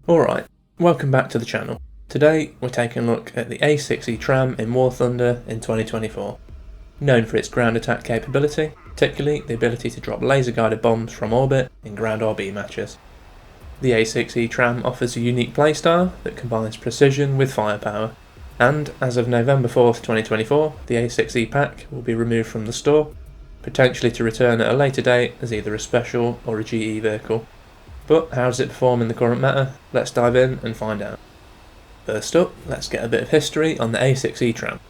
Alright, welcome back to the channel. Today we're taking a look at the A-6E TRAM in War Thunder in 2024. Known for its ground attack capability, particularly the ability to drop laser guided bombs from orbit in ground RB matches. The A-6E TRAM offers a unique playstyle that combines precision with firepower, and as of November 4th, 2024, the A-6E pack will be removed from the store, potentially to return at a later date as either a special or a GE vehicle. But how does it perform in the current meta? Let's dive in and find out. First up, let's get a bit of history on the A-6E TRAM.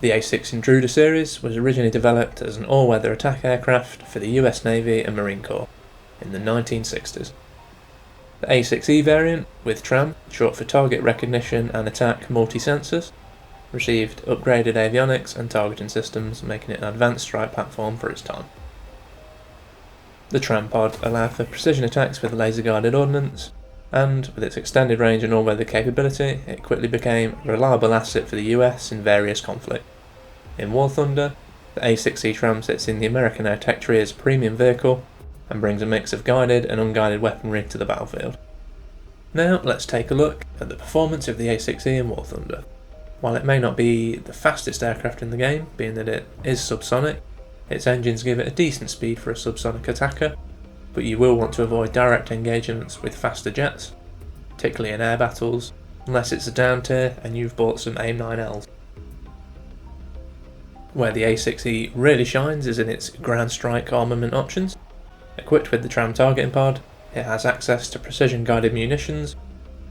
The A-6 Intruder series was originally developed as an all-weather attack aircraft for the US Navy and Marine Corps in the 1960s. The A-6E variant, with TRAM, short for Target Recognition and Attack Multi-Sensors, received upgraded avionics and targeting systems, making it an advanced strike platform for its time. The TRAM pod allowed for precision attacks with laser-guided ordnance, and with its extended range and all-weather capability, it quickly became a reliable asset for the US in various conflicts. In War Thunder, the A-6E TRAM sits in the American Air Tech tree as a premium vehicle, and brings a mix of guided and unguided weaponry to the battlefield. Now let's take a look at the performance of the A-6E in War Thunder. While it may not be the fastest aircraft in the game, being that it is subsonic, its engines give it a decent speed for a subsonic attacker, but you will want to avoid direct engagements with faster jets, particularly in air battles, unless it's a down tier and you've bought some AIM-9Ls. Where the A-6E really shines is in its ground strike armament options. Equipped with the TRAM targeting pod, it has access to precision-guided munitions,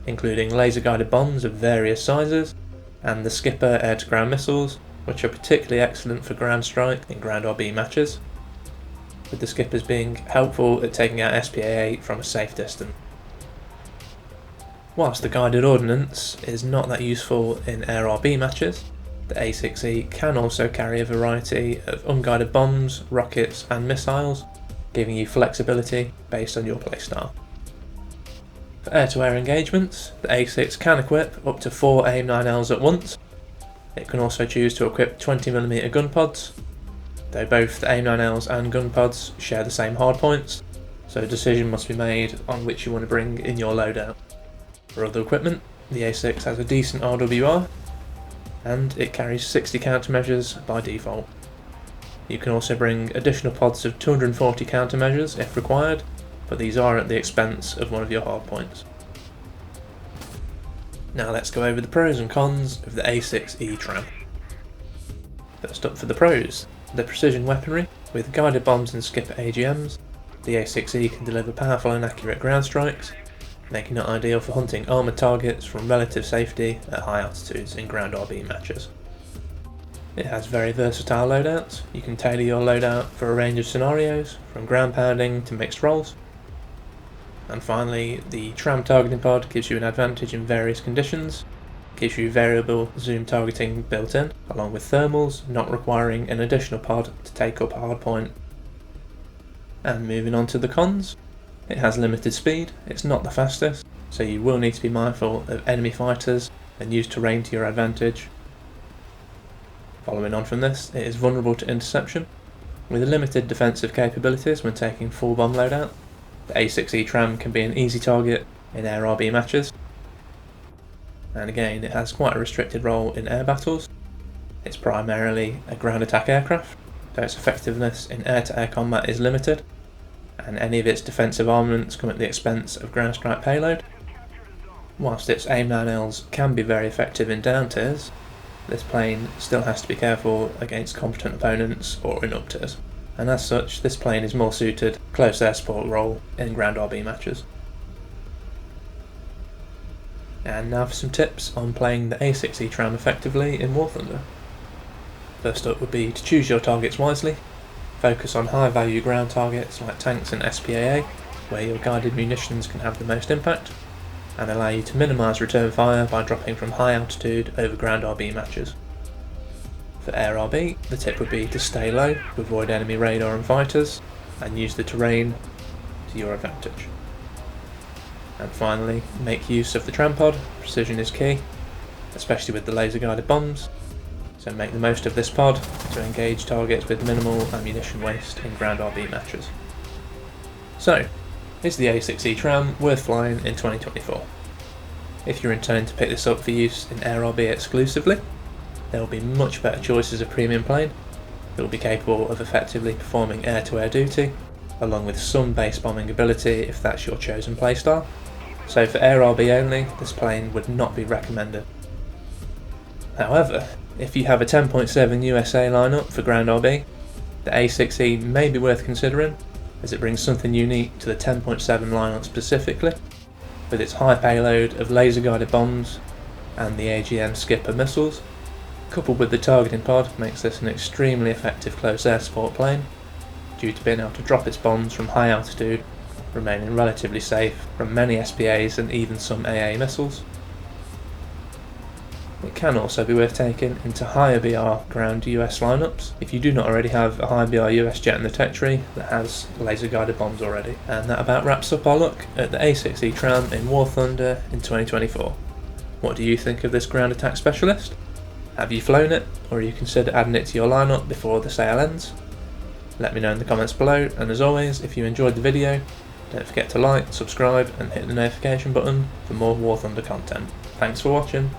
including laser-guided bombs of various sizes, and the Skipper air-to-ground missiles, which are particularly excellent for ground strike in ground RB matches, with the Skippers being helpful at taking out SPA-8 from a safe distance. Whilst the guided ordnance is not that useful in air RB matches, the A-6E can also carry a variety of unguided bombs, rockets and missiles, giving you flexibility based on your playstyle. For air-to-air engagements, the A-6 can equip up to 4 AIM-9Ls at once. It can also choose to equip 20mm gun pods, though both the AIM-9Ls and gun pods share the same hardpoints, so a decision must be made on which you want to bring in your loadout. For other equipment, the A-6 has a decent RWR, and it carries 60 countermeasures by default. You can also bring additional pods of 240 countermeasures if required, but these are at the expense of one of your hardpoints. Now let's go over the pros and cons of the A-6E TRAM. First up for the pros, the precision weaponry. With guided bombs and Skipper AGMs, the A-6E can deliver powerful and accurate ground strikes, making it ideal for hunting armoured targets from relative safety at high altitudes in ground RB matches. It has very versatile loadouts. You can tailor your loadout for a range of scenarios, from ground pounding to mixed roles. And finally, the TRAM targeting pod gives you an advantage in various conditions, gives you variable zoom targeting built in, along with thermals, not requiring an additional pod to take up a hardpoint. And moving on to the cons, it has limited speed, it's not the fastest, so you will need to be mindful of enemy fighters and use terrain to your advantage. Following on from this, it is vulnerable to interception. With limited defensive capabilities when taking full bomb loadout, the A-6E TRAM can be an easy target in air RB matches. And again, it has quite a restricted role in air battles. It's primarily a ground attack aircraft, though its effectiveness in air-to-air combat is limited, and any of its defensive armaments come at the expense of ground strike payload. Whilst its AIM-9Ls can be very effective in down tiers, this plane still has to be careful against competent opponents or in up tiers, and as such this plane is more suited close air support role in ground RB matches. And now for some tips on playing the A-6E TRAM effectively in War Thunder. First up would be to choose your targets wisely. Focus on high value ground targets like tanks and SPA-8, where your guided munitions can have the most impact, and allow you to minimise return fire by dropping from high altitude over ground RB matches. For air RB, the tip would be to stay low, to avoid enemy radar and fighters, and use the terrain to your advantage. And finally, make use of the TRAM pod. Precision is key, especially with the laser guided bombs, so make the most of this pod to engage targets with minimal ammunition waste in ground RB matches. So, is the A-6E TRAM worth flying in 2024? if you're intending to pick this up for use in AirRB exclusively. There will be much better choices of premium plane that will be capable of effectively performing air-to-air duty, along with some base bombing ability if that's your chosen playstyle. So for AirRB only, this plane would not be recommended. However, if you have a 10.7 USA lineup for ground RB, the A-6E may be worth considering, as it brings something unique to the 10.7 lineup specifically, with its high payload of laser guided bombs and the AGM Skipper missiles, coupled with the targeting pod, makes this an extremely effective close air support plane, due to being able to drop its bombs from high altitude, remaining relatively safe from many SPAs and even some AA missiles. It can also be worth taking into higher BR ground US lineups if you do not already have a high BR US jet in the tech tree that has laser guided bombs already. And that about wraps up our look at the A-6E TRAM in War Thunder in 2024. What do you think of this ground attack specialist? Have you flown it, or you consider adding it to your lineup before the sale ends? Let me know in the comments below, and as always, if you enjoyed the video, don't forget to like, subscribe and hit the notification button for more War Thunder content. Thanks for watching.